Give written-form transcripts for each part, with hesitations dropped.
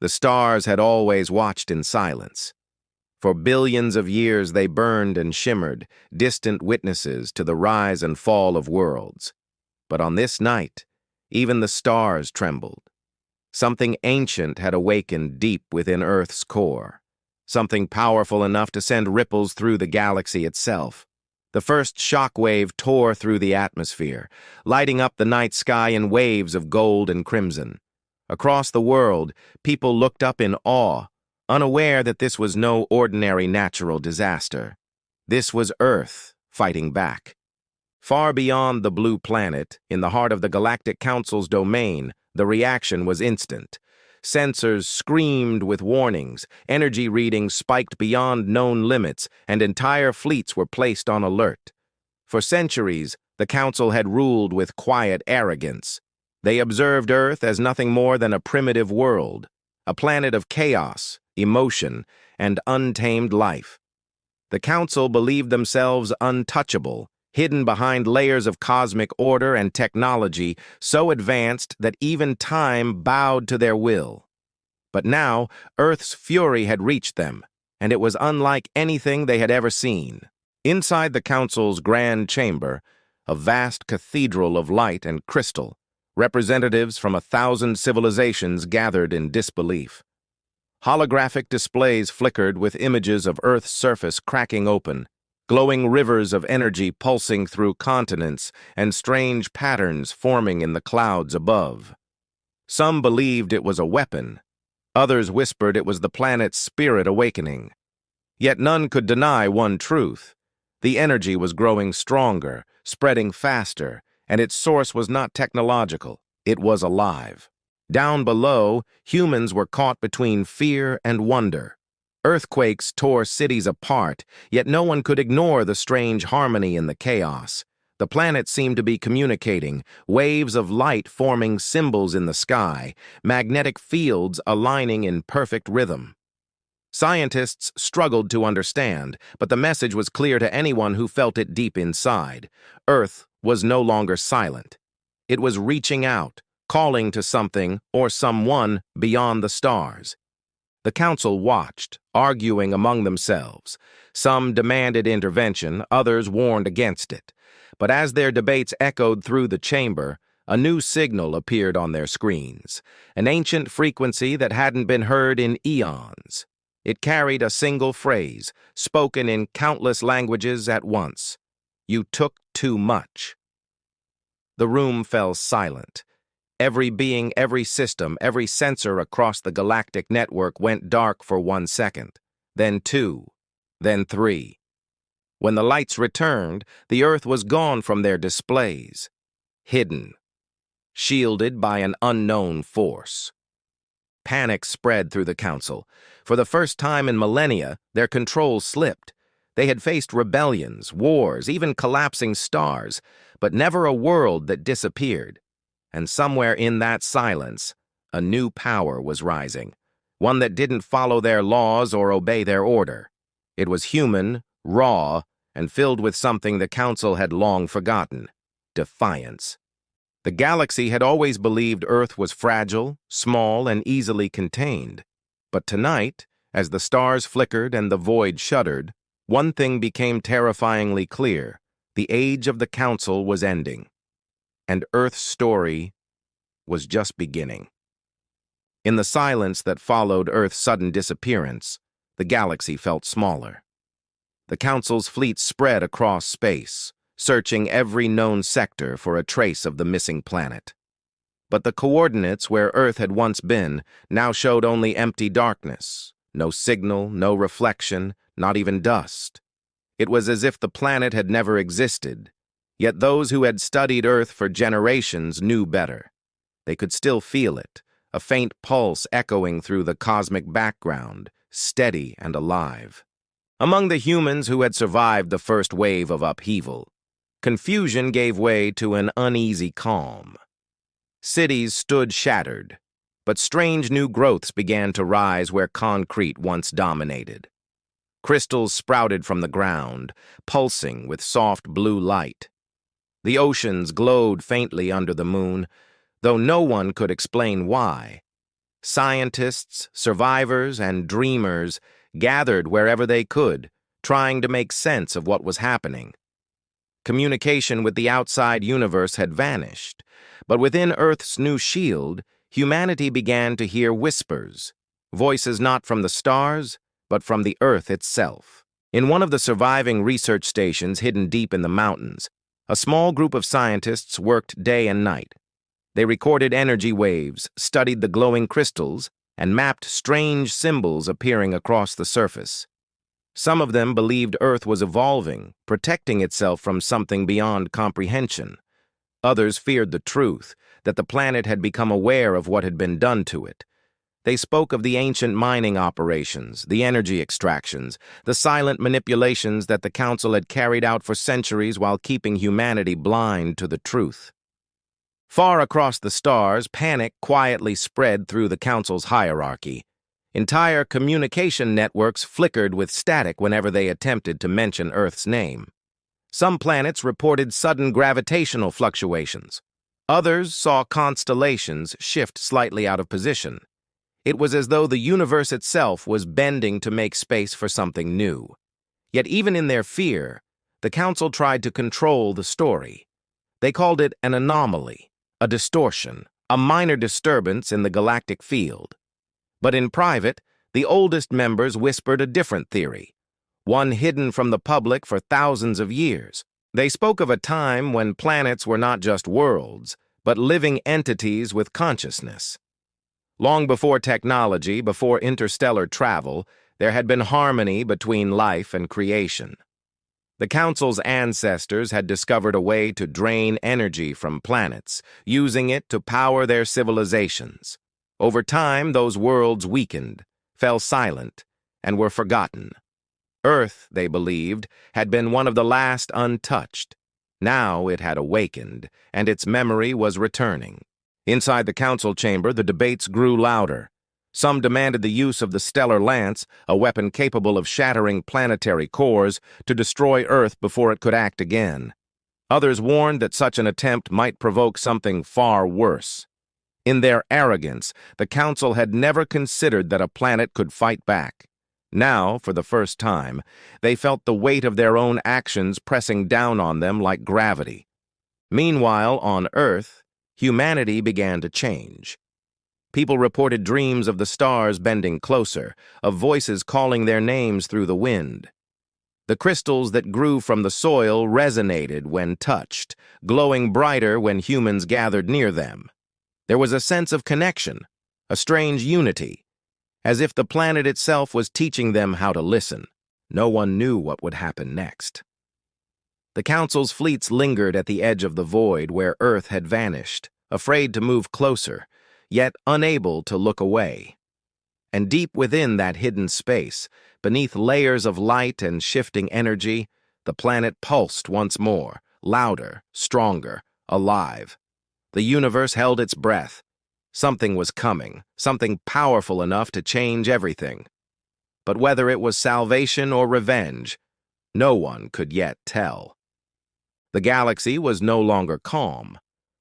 The stars had always watched in silence. For billions of years they burned and shimmered, distant witnesses to the rise and fall of worlds. But on this night, even the stars trembled. Something ancient had awakened deep within Earth's core, something powerful enough to send ripples through the galaxy itself. The first shock wave tore through the atmosphere, lighting up the night sky in waves of gold and crimson. Across the world, people looked up in awe, unaware that this was no ordinary natural disaster. This was Earth fighting back. Far beyond the blue planet, in the heart of the Galactic Council's domain, the reaction was instant. Sensors screamed with warnings, energy readings spiked beyond known limits, and entire fleets were placed on alert. For centuries, the Council had ruled with quiet arrogance. They observed Earth as nothing more than a primitive world, a planet of chaos, emotion, and untamed life. The Council believed themselves untouchable, hidden behind layers of cosmic order and technology so advanced that even time bowed to their will. But now, Earth's fury had reached them, and it was unlike anything they had ever seen. Inside the Council's grand chamber, a vast cathedral of light and crystal, representatives from 1,000 civilizations gathered in disbelief. Holographic displays flickered with images of Earth's surface cracking open, glowing rivers of energy pulsing through continents and strange patterns forming in the clouds above. Some believed it was a weapon. Others whispered it was the planet's spirit awakening. Yet none could deny one truth. The energy was growing stronger, spreading faster, and its source was not technological. It was alive. Down below, humans were caught between fear and wonder. Earthquakes tore cities apart, yet no one could ignore the strange harmony in the chaos. The planet seemed to be communicating, waves of light forming symbols in the sky, magnetic fields aligning in perfect rhythm. Scientists struggled to understand, but the message was clear to anyone who felt it deep inside. Earth was no longer silent. It was reaching out, calling to something or someone beyond the stars. The Council watched, arguing among themselves. Some demanded intervention, others warned against it. But as their debates echoed through the chamber, a new signal appeared on their screens, an ancient frequency that hadn't been heard in eons. It carried a single phrase, spoken in countless languages at once. "You took too much." The room fell silent. Every being, every system, every sensor across the galactic network went dark for 1 second, then 2, then 3. When the lights returned, the Earth was gone from their displays, hidden, shielded by an unknown force. Panic spread through the Council. For the first time in millennia, their control slipped. They had faced rebellions, wars, even collapsing stars, but never a world that disappeared. And somewhere in that silence, a new power was rising, one that didn't follow their laws or obey their order. It was human, raw, and filled with something the Council had long forgotten: defiance. The galaxy had always believed Earth was fragile, small, and easily contained. But tonight, as the stars flickered and the void shuddered, one thing became terrifyingly clear: the age of the Council was ending. And Earth's story was just beginning. In the silence that followed Earth's sudden disappearance, the galaxy felt smaller. The Council's fleet spread across space, searching every known sector for a trace of the missing planet. But the coordinates where Earth had once been now showed only empty darkness, no signal, no reflection, not even dust. It was as if the planet had never existed. Yet those who had studied Earth for generations knew better. They could still feel it, a faint pulse echoing through the cosmic background, steady and alive. Among the humans who had survived the first wave of upheaval, confusion gave way to an uneasy calm. Cities stood shattered, but strange new growths began to rise where concrete once dominated. Crystals sprouted from the ground, pulsing with soft blue light. The oceans glowed faintly under the moon, though no one could explain why. Scientists, survivors, and dreamers gathered wherever they could, trying to make sense of what was happening. Communication with the outside universe had vanished, but within Earth's new shield, humanity began to hear whispers, voices not from the stars, but from the Earth itself. In one of the surviving research stations hidden deep in the mountains, a small group of scientists worked day and night. They recorded energy waves, studied the glowing crystals, and mapped strange symbols appearing across the surface. Some of them believed Earth was evolving, protecting itself from something beyond comprehension. Others feared the truth, that the planet had become aware of what had been done to it. They spoke of the ancient mining operations, the energy extractions, the silent manipulations that the Council had carried out for centuries while keeping humanity blind to the truth. Far across the stars, panic quietly spread through the Council's hierarchy. Entire communication networks flickered with static whenever they attempted to mention Earth's name. Some planets reported sudden gravitational fluctuations. Others saw constellations shift slightly out of position. It was as though the universe itself was bending to make space for something new. Yet even in their fear, the Council tried to control the story. They called it an anomaly, a distortion, a minor disturbance in the galactic field. But in private, the oldest members whispered a different theory, one hidden from the public for thousands of years. They spoke of a time when planets were not just worlds, but living entities with consciousness. Long before technology, before interstellar travel, there had been harmony between life and creation. The Council's ancestors had discovered a way to drain energy from planets, using it to power their civilizations. Over time, those worlds weakened, fell silent, and were forgotten. Earth, they believed, had been one of the last untouched. Now it had awakened, and its memory was returning. Inside the Council chamber, the debates grew louder. Some demanded the use of the stellar lance, a weapon capable of shattering planetary cores, to destroy Earth before it could act again. Others warned that such an attempt might provoke something far worse. In their arrogance, the Council had never considered that a planet could fight back. Now, for the first time, they felt the weight of their own actions pressing down on them like gravity. Meanwhile, on Earth, humanity began to change. People reported dreams of the stars bending closer, of voices calling their names through the wind. The crystals that grew from the soil resonated when touched, glowing brighter when humans gathered near them. There was a sense of connection, a strange unity, as if the planet itself was teaching them how to listen. No one knew what would happen next. The Council's fleets lingered at the edge of the void where Earth had vanished, afraid to move closer, yet unable to look away. And deep within that hidden space, beneath layers of light and shifting energy, the planet pulsed once more, louder, stronger, alive. The universe held its breath. Something was coming, something powerful enough to change everything. But whether it was salvation or revenge, no one could yet tell. The galaxy was no longer calm.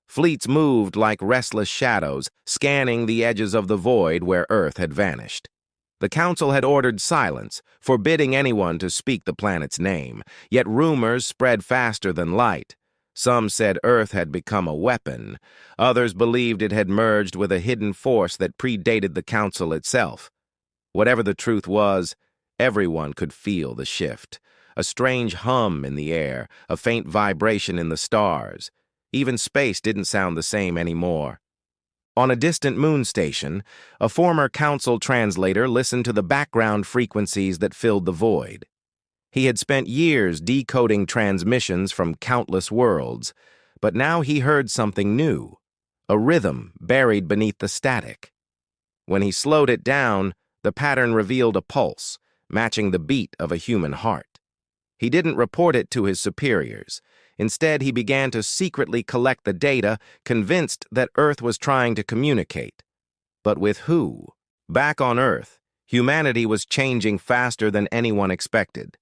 Fleets moved like restless shadows, scanning the edges of the void where Earth had vanished. The Council had ordered silence, forbidding anyone to speak the planet's name, yet rumors spread faster than light. Some said Earth had become a weapon. Others believed it had merged with a hidden force that predated the Council itself. Whatever the truth was, everyone could feel the shift. A strange hum in the air, a faint vibration in the stars. Even space didn't sound the same anymore. On a distant moon station, a former Council translator listened to the background frequencies that filled the void. He had spent years decoding transmissions from countless worlds, but now he heard something new, a rhythm buried beneath the static. When he slowed it down, the pattern revealed a pulse, matching the beat of a human heart. He didn't report it to his superiors. Instead, he began to secretly collect the data, convinced that Earth was trying to communicate. But with who? Back on Earth, humanity was changing faster than anyone expected.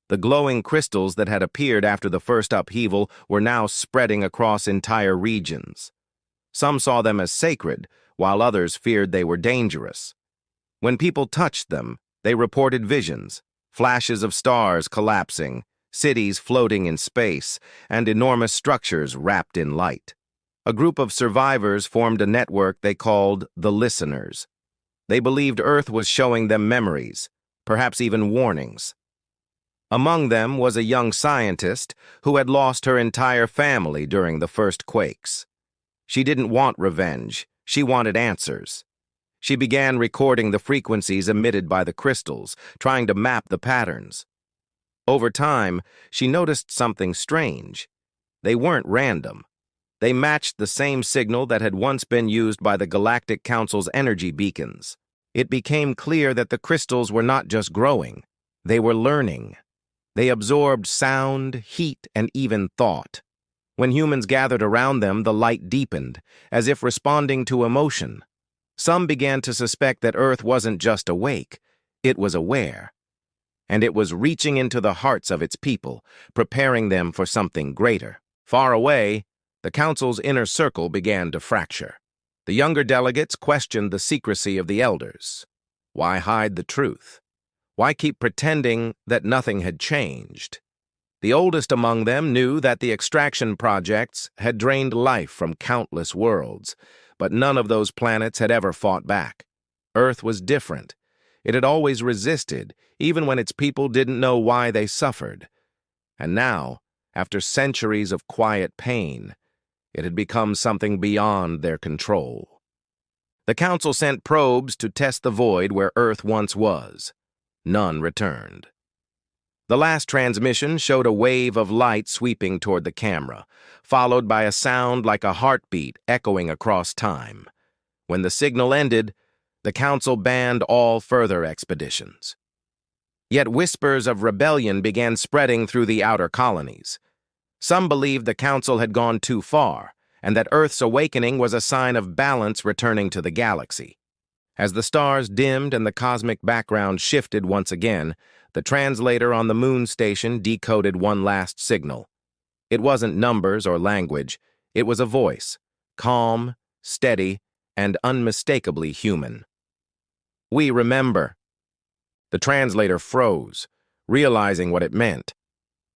The glowing crystals that had appeared after the first upheaval were now spreading across entire regions. Some saw them as sacred, while others feared they were dangerous. When people touched them, they reported visions, flashes of stars collapsing, cities floating in space, and enormous structures wrapped in light. A group of survivors formed a network they called the Listeners. They believed Earth was showing them memories, perhaps even warnings. Among them was a young scientist who had lost her entire family during the first quakes. She didn't want revenge, she wanted answers. She began recording the frequencies emitted by the crystals, trying to map the patterns. Over time, she noticed something strange. They weren't random. They matched the same signal that had once been used by the Galactic Council's energy beacons. It became clear that the crystals were not just growing, they were learning. They absorbed sound, heat, and even thought. When humans gathered around them, the light deepened, as if responding to emotion. Some began to suspect that Earth wasn't just awake, it was aware. And it was reaching into the hearts of its people, preparing them for something greater. Far away, the Council's inner circle began to fracture. The younger delegates questioned the secrecy of the elders. Why hide the truth? Why keep pretending that nothing had changed? The oldest among them knew that the extraction projects had drained life from countless worlds, but none of those planets had ever fought back. Earth was different. It had always resisted, even when its people didn't know why they suffered. And now, after centuries of quiet pain, it had become something beyond their control. The Council sent probes to test the void where Earth once was. None returned. The last transmission showed a wave of light sweeping toward the camera, followed by a sound like a heartbeat echoing across time. When the signal ended, the Council banned all further expeditions. Yet whispers of rebellion began spreading through the outer colonies. Some believed the Council had gone too far, and that Earth's awakening was a sign of balance returning to the galaxy. As the stars dimmed and the cosmic background shifted once again, the translator on the moon station decoded one last signal. It wasn't numbers or language, it was a voice, calm, steady, and unmistakably human. "We remember." The translator froze, realizing what it meant.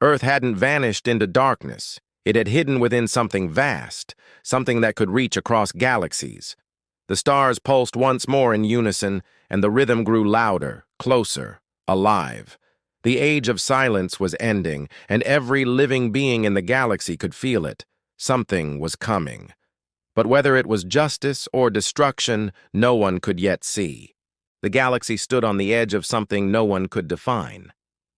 Earth hadn't vanished into darkness. It had hidden within something vast, something that could reach across galaxies. The stars pulsed once more in unison, and the rhythm grew louder, closer, alive. The age of silence was ending, and every living being in the galaxy could feel it. Something was coming. But whether it was justice or destruction, no one could yet see. The galaxy stood on the edge of something no one could define.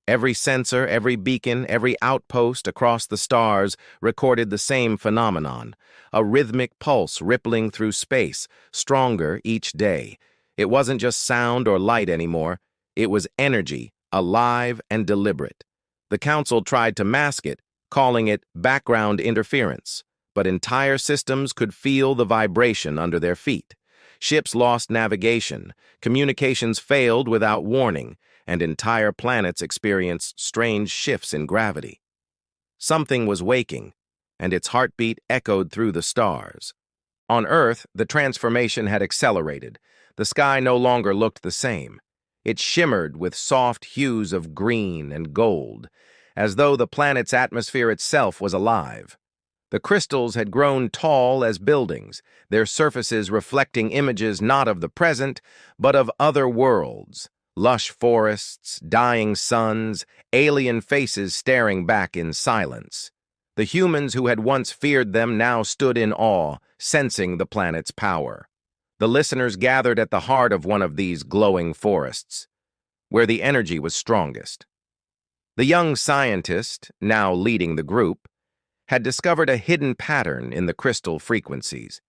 Every sensor, every beacon, every outpost across the stars recorded the same phenomenon, a rhythmic pulse rippling through space, stronger each day. It wasn't just sound or light anymore, it was energy, alive and deliberate. The Council tried to mask it, calling it background interference, but entire systems could feel the vibration under their feet. Ships lost navigation, communications failed without warning, and entire planets experienced strange shifts in gravity. Something was waking, and its heartbeat echoed through the stars. On Earth, the transformation had accelerated. The sky no longer looked the same. It shimmered with soft hues of green and gold, as though the planet's atmosphere itself was alive. The crystals had grown tall as buildings, their surfaces reflecting images not of the present, but of other worlds. Lush forests, dying suns, alien faces staring back in silence. The humans who had once feared them now stood in awe, sensing the planet's power. The listeners gathered at the heart of one of these glowing forests, where the energy was strongest. The young scientist, now leading the group, had discovered a hidden pattern in the crystal frequencies.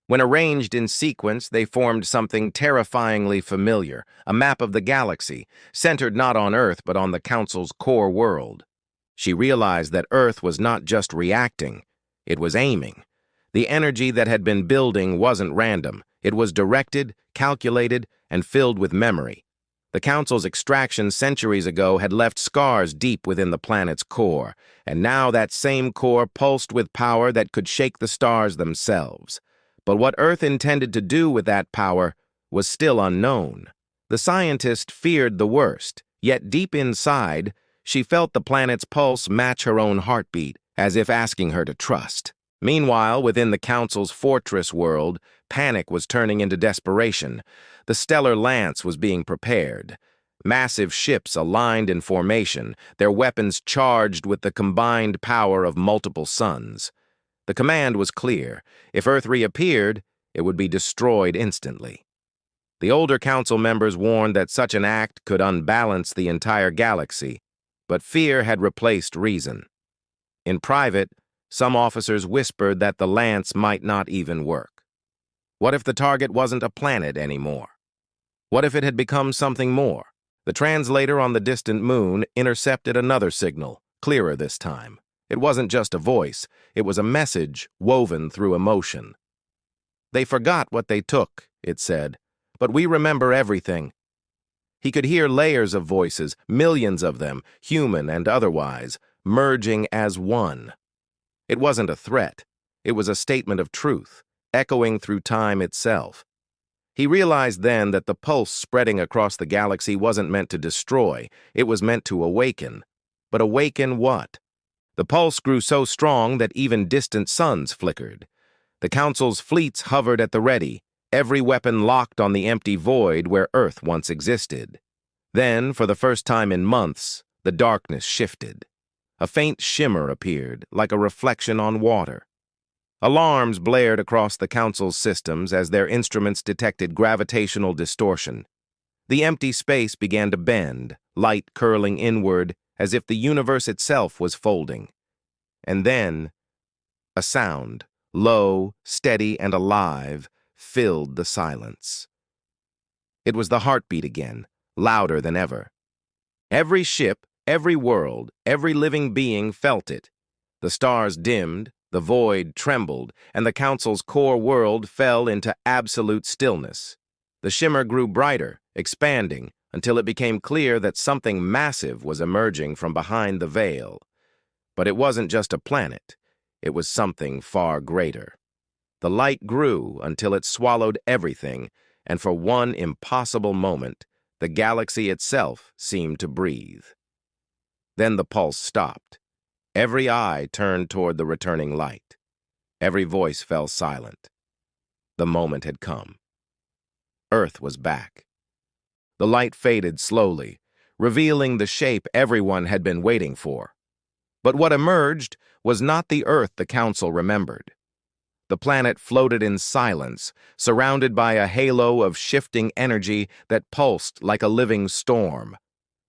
When arranged in sequence, they formed something terrifyingly familiar, a map of the galaxy, centered not on Earth but on the Council's core world. She realized that Earth was not just reacting, it was aiming. The energy that had been building wasn't random, it was directed, calculated, and filled with memory. The Council's extraction centuries ago had left scars deep within the planet's core, and now that same core pulsed with power that could shake the stars themselves. But what Earth intended to do with that power was still unknown. The scientist feared the worst, yet deep inside, she felt the planet's pulse match her own heartbeat, as if asking her to trust. Meanwhile, within the Council's fortress world, panic was turning into desperation. The stellar lance was being prepared. Massive ships aligned in formation, their weapons charged with the combined power of multiple suns. The command was clear. If Earth reappeared, it would be destroyed instantly. The older Council members warned that such an act could unbalance the entire galaxy, but fear had replaced reason. In private, some officers whispered that the lance might not even work. What if the target wasn't a planet anymore? What if it had become something more? The translator on the distant moon intercepted another signal, clearer this time. It wasn't just a voice, it was a message woven through emotion. "They forgot what they took," it said, "but we remember everything." He could hear layers of voices, millions of them, human and otherwise, merging as one. It wasn't a threat. It was a statement of truth, echoing through time itself. He realized then that the pulse spreading across the galaxy wasn't meant to destroy, it was meant to awaken. But awaken what? The pulse grew so strong that even distant suns flickered. The Council's fleets hovered at the ready, every weapon locked on the empty void where Earth once existed. Then, for the first time in months, the darkness shifted. A faint shimmer appeared, like a reflection on water. Alarms blared across the Council's systems as their instruments detected gravitational distortion. The empty space began to bend, light curling inward, as if the universe itself was folding. And then, a sound, low, steady, and alive, filled the silence. It was the heartbeat again, louder than ever. Every ship, every world, every living being felt it. The stars dimmed, the void trembled, and the Council's core world fell into absolute stillness. The shimmer grew brighter, expanding, until it became clear that something massive was emerging from behind the veil. But it wasn't just a planet. It was something far greater. The light grew until it swallowed everything, and for one impossible moment, the galaxy itself seemed to breathe. Then the pulse stopped. Every eye turned toward the returning light. Every voice fell silent. The moment had come. Earth was back. The light faded slowly, revealing the shape everyone had been waiting for. But what emerged was not the Earth the Council remembered. The planet floated in silence, surrounded by a halo of shifting energy that pulsed like a living storm.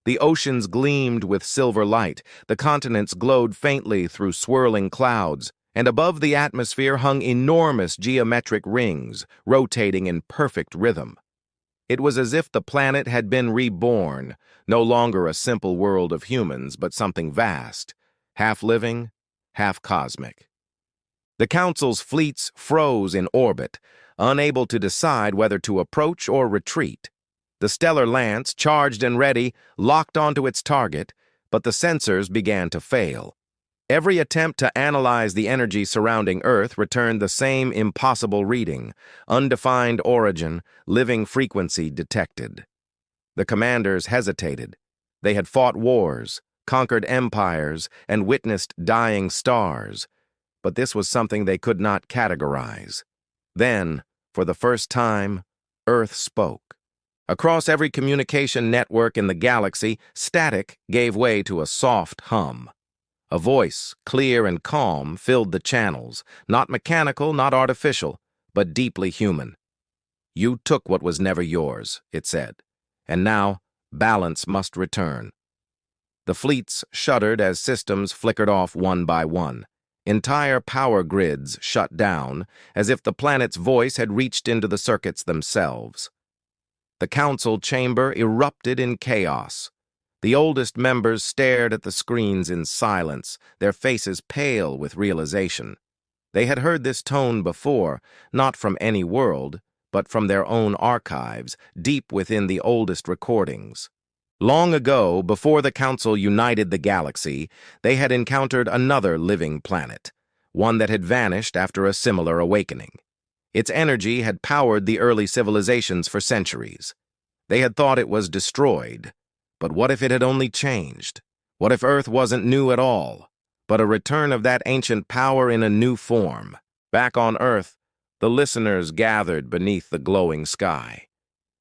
The oceans gleamed with silver light, the continents glowed faintly through swirling clouds, and above the atmosphere hung enormous geometric rings, rotating in perfect rhythm. It was as if the planet had been reborn, no longer a simple world of humans, but something vast, half living, half cosmic. The Council's fleets froze in orbit, unable to decide whether to approach or retreat. The stellar lance, charged and ready, locked onto its target, but the sensors began to fail. Every attempt to analyze the energy surrounding Earth returned the same impossible reading: undefined origin, living frequency detected. The commanders hesitated. They had fought wars, conquered empires, and witnessed dying stars, but this was something they could not categorize. Then, for the first time, Earth spoke. Across every communication network in the galaxy, static gave way to a soft hum. A voice, clear and calm, filled the channels, not mechanical, not artificial, but deeply human. "You took what was never yours," it said, "and now balance must return." The fleets shuddered as systems flickered off one by one. Entire power grids shut down, as if the planet's voice had reached into the circuits themselves. The Council chamber erupted in chaos. The oldest members stared at the screens in silence, their faces pale with realization. They had heard this tone before, not from any world, but from their own archives, deep within the oldest recordings. Long ago, before the Council united the galaxy, they had encountered another living planet, one that had vanished after a similar awakening. Its energy had powered the early civilizations for centuries. They had thought it was destroyed. But what if it had only changed? What if Earth wasn't new at all, but a return of that ancient power in a new form? Back on Earth, the listeners gathered beneath the glowing sky.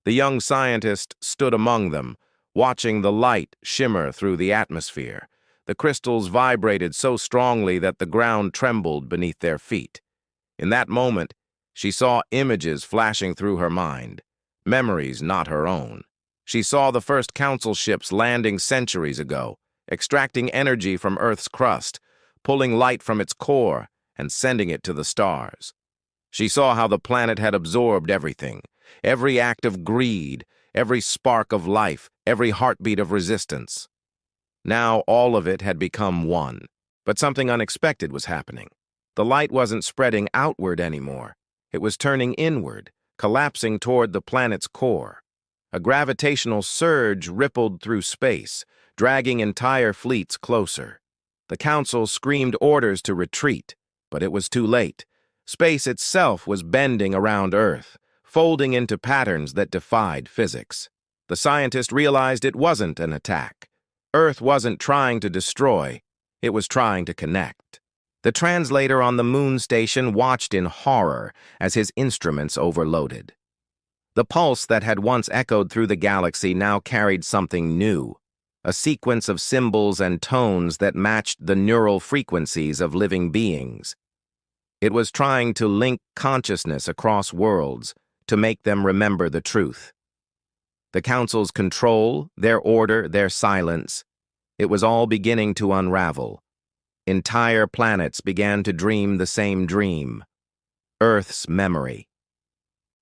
The young scientist stood among them, watching the light shimmer through the atmosphere. The crystals vibrated so strongly that the ground trembled beneath their feet. In that moment, she saw images flashing through her mind, memories not her own. She saw the first council ships landing centuries ago, extracting energy from Earth's crust, pulling light from its core, and sending it to the stars. She saw how the planet had absorbed everything, every act of greed, every spark of life, every heartbeat of resistance. Now all of it had become one, but something unexpected was happening. The light wasn't spreading outward anymore. It was turning inward, collapsing toward the planet's core. A gravitational surge rippled through space, dragging entire fleets closer. The Council screamed orders to retreat, but it was too late. Space itself was bending around Earth, folding into patterns that defied physics. The scientist realized it wasn't an attack. Earth wasn't trying to destroy, it was trying to connect. The translator on the moon station watched in horror as his instruments overloaded. The pulse that had once echoed through the galaxy now carried something new, a sequence of symbols and tones that matched the neural frequencies of living beings. It was trying to link consciousness across worlds to make them remember the truth. The Council's control, their order, their silence, it was all beginning to unravel. Entire planets began to dream the same dream, Earth's memory.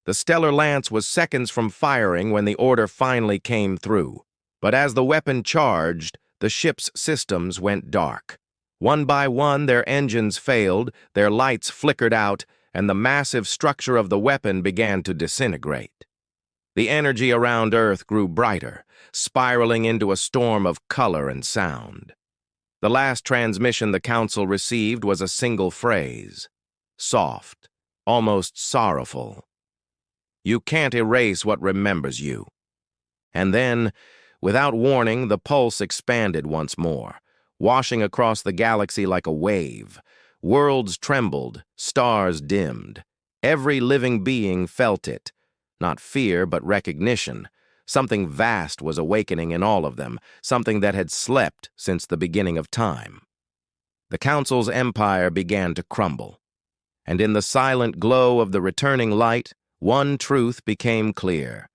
The stellar lance was seconds from firing when the order finally came through. But as the weapon charged, the ship's systems went dark. One by one, their engines failed, their lights flickered out, and the massive structure of the weapon began to disintegrate. The energy around Earth grew brighter, spiraling into a storm of color and sound. The last transmission the Council received was a single phrase, soft, almost sorrowful. "You can't erase what remembers you." And then, without warning, the pulse expanded once more, washing across the galaxy like a wave. Worlds trembled, stars dimmed. Every living being felt it. Not fear, but recognition. Something vast was awakening in all of them, something that had slept since the beginning of time. The Council's empire began to crumble. And in the silent glow of the returning light, one truth became clear.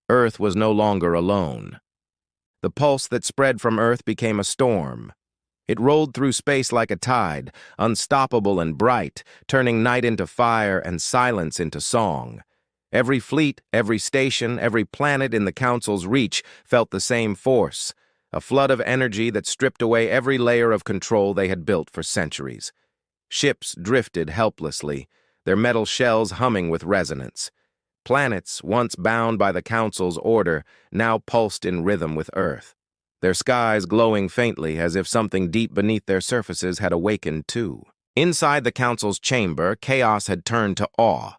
Earth was no longer alone. The pulse that spread from Earth became a storm. It rolled through space like a tide, unstoppable and bright, turning night into fire and silence into song. Every fleet, every station, every planet in the Council's reach felt the same force, a flood of energy that stripped away every layer of control they had built for centuries. Ships drifted helplessly, their metal shells humming with resonance. Planets, once bound by the Council's order, now pulsed in rhythm with Earth, their skies glowing faintly as if something deep beneath their surfaces had awakened too. Inside the Council's chamber, chaos had turned to awe.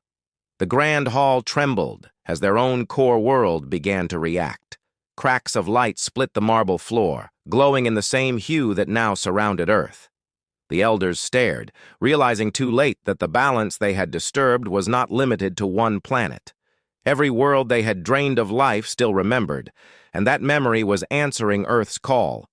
The Grand Hall trembled as their own core world began to react. Cracks of light split the marble floor, glowing in the same hue that now surrounded Earth. The elders stared, realizing too late that the balance they had disturbed was not limited to one planet. Every world they had drained of life still remembered, and that memory was answering Earth's call.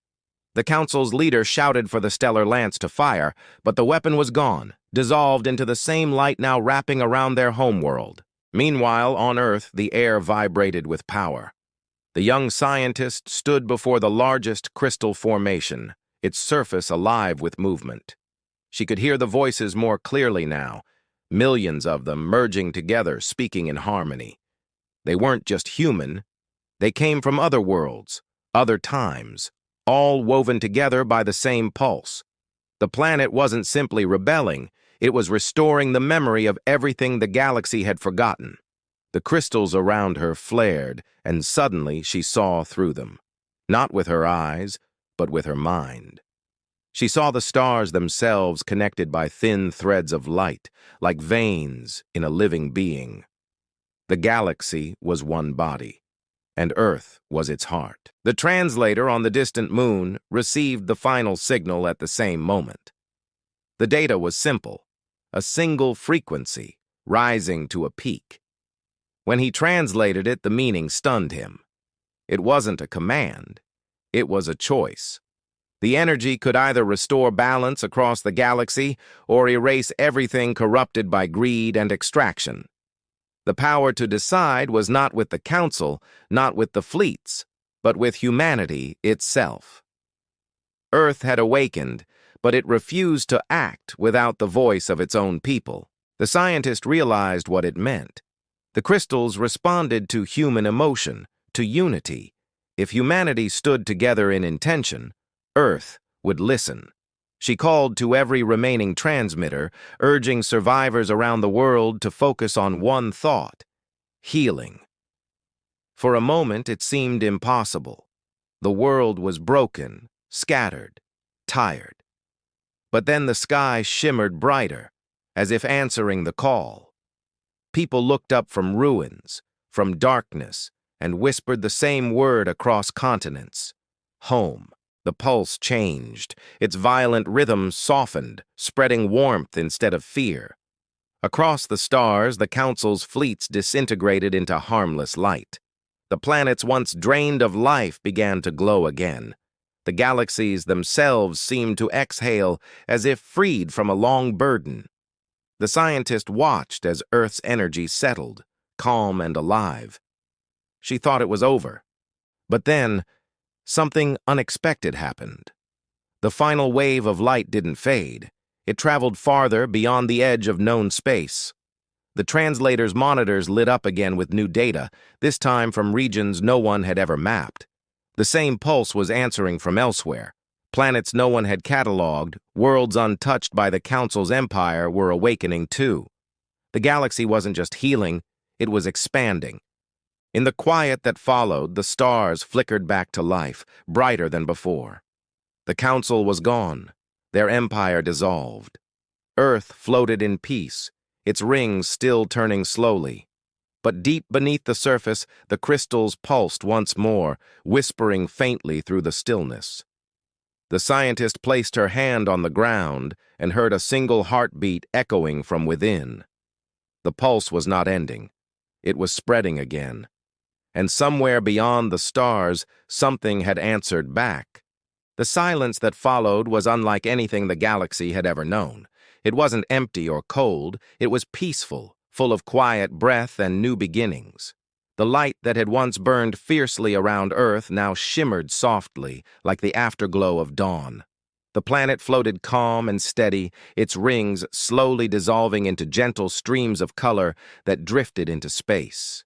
The Council's leader shouted for the stellar lance to fire, but the weapon was gone, dissolved into the same light now wrapping around their homeworld. Meanwhile, on Earth, the air vibrated with power. The young scientist stood before the largest crystal formation, its surface alive with movement. She could hear the voices more clearly now, millions of them merging together, speaking in harmony. They weren't just human. They came from other worlds, other times, all woven together by the same pulse. The planet wasn't simply rebelling, it was restoring the memory of everything the galaxy had forgotten. The crystals around her flared, and suddenly she saw through them. Not with her eyes, but with her mind. She saw the stars themselves connected by thin threads of light, like veins in a living being. The galaxy was one body, and Earth was its heart. The translator on the distant moon received the final signal at the same moment. The data was simple, a single frequency, rising to a peak. When he translated it, the meaning stunned him. It wasn't a command, it was a choice. The energy could either restore balance across the galaxy or erase everything corrupted by greed and extraction. The power to decide was not with the Council, not with the fleets, but with humanity itself. Earth had awakened, but it refused to act without the voice of its own people. The scientist realized what it meant. The crystals responded to human emotion, to unity. If humanity stood together in intention, Earth would listen. She called to every remaining transmitter, urging survivors around the world to focus on one thought: healing. For a moment, it seemed impossible. The world was broken, scattered, tired. But then the sky shimmered brighter, as if answering the call. People looked up from ruins, from darkness, and whispered the same word across continents: home. The pulse changed, its violent rhythm softened, spreading warmth instead of fear. Across the stars, the Council's fleets disintegrated into harmless light. The planets once drained of life began to glow again. The galaxies themselves seemed to exhale as if freed from a long burden. The scientist watched as Earth's energy settled, calm and alive. She thought it was over. But then, something unexpected happened. The final wave of light didn't fade. It traveled farther beyond the edge of known space. The translator's monitors lit up again with new data, this time from regions no one had ever mapped. The same pulse was answering from elsewhere. Planets no one had catalogued, worlds untouched by the Council's empire were awakening too. The galaxy wasn't just healing, it was expanding. In the quiet that followed, the stars flickered back to life, brighter than before. The Council was gone, their empire dissolved. Earth floated in peace, its rings still turning slowly. But deep beneath the surface, the crystals pulsed once more, whispering faintly through the stillness. The scientist placed her hand on the ground and heard a single heartbeat echoing from within. The pulse was not ending. It was spreading again. And somewhere beyond the stars, something had answered back. The silence that followed was unlike anything the galaxy had ever known. It wasn't empty or cold, it was peaceful, full of quiet breath and new beginnings. The light that had once burned fiercely around Earth now shimmered softly, like the afterglow of dawn. The planet floated calm and steady, its rings slowly dissolving into gentle streams of color that drifted into space.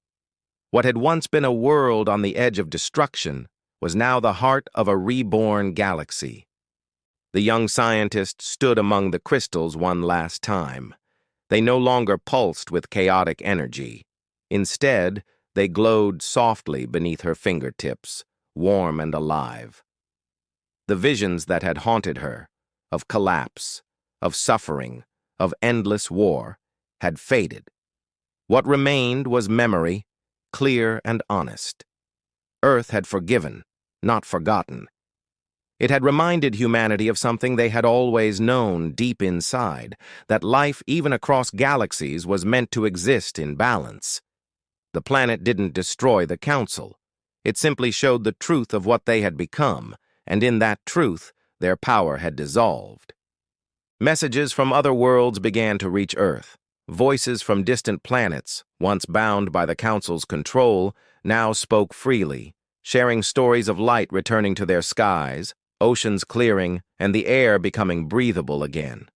What had once been a world on the edge of destruction was now the heart of a reborn galaxy. The young scientist stood among the crystals one last time. They no longer pulsed with chaotic energy. Instead, they glowed softly beneath her fingertips, warm and alive. The visions that had haunted her, of collapse, of suffering, of endless war, had faded. What remained was memory, clear and honest. Earth had forgiven, not forgotten. It had reminded humanity of something they had always known deep inside, that life, even across galaxies, was meant to exist in balance. The planet didn't destroy the Council. It simply showed the truth of what they had become, and in that truth, their power had dissolved. Messages from other worlds began to reach Earth. Voices from distant planets, once bound by the Council's control, now spoke freely, sharing stories of light returning to their skies, oceans clearing, and the air becoming breathable again.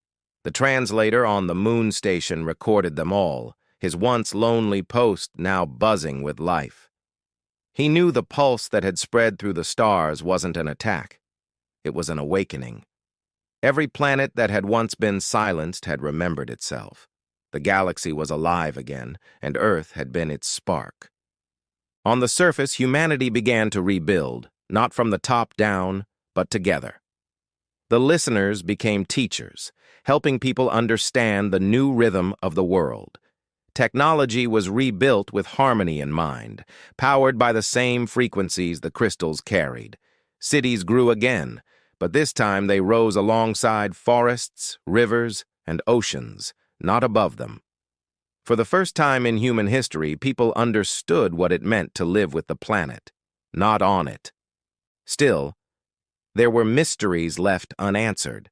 The translator on the moon station recorded them all, his once lonely post now buzzing with life. He knew the pulse that had spread through the stars wasn't an attack. It was an awakening. Every planet that had once been silenced had remembered itself. The galaxy was alive again, and Earth had been its spark. On the surface, humanity began to rebuild, not from the top down, but together. The listeners became teachers, helping people understand the new rhythm of the world. Technology was rebuilt with harmony in mind, powered by the same frequencies the crystals carried. Cities grew again, but this time they rose alongside forests, rivers, and oceans, not above them. For the first time in human history, people understood what it meant to live with the planet, not on it. Still, there were mysteries left unanswered.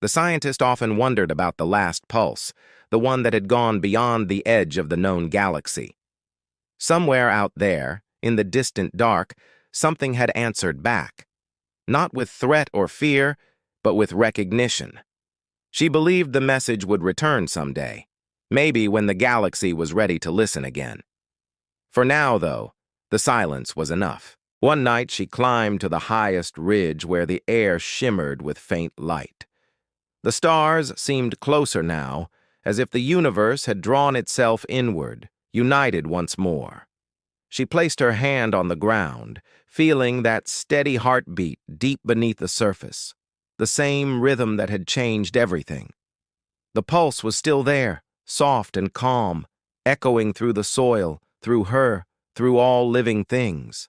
The scientist often wondered about the last pulse, the one that had gone beyond the edge of the known galaxy. Somewhere out there, in the distant dark, something had answered back, not with threat or fear, but with recognition. She believed the message would return someday, maybe when the galaxy was ready to listen again. For now, though, the silence was enough. One night she climbed to the highest ridge where the air shimmered with faint light. The stars seemed closer now, as if the universe had drawn itself inward, united once more. She placed her hand on the ground, feeling that steady heartbeat deep beneath the surface, the same rhythm that had changed everything. The pulse was still there, soft and calm, echoing through the soil, through her, through all living things.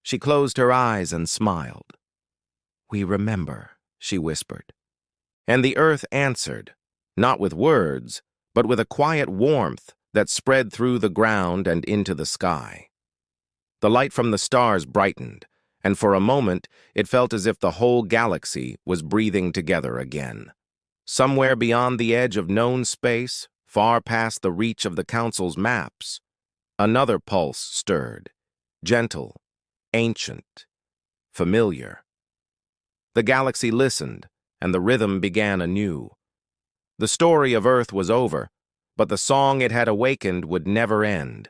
She closed her eyes and smiled. "We remember," she whispered. And the earth answered, not with words, but with a quiet warmth that spread through the ground and into the sky. The light from the stars brightened, and for a moment it felt as if the whole galaxy was breathing together again. Somewhere beyond the edge of known space, far past the reach of the Council's maps, another pulse stirred, gentle, ancient, familiar. The galaxy listened, and the rhythm began anew. The story of Earth was over, but the song it had awakened would never end.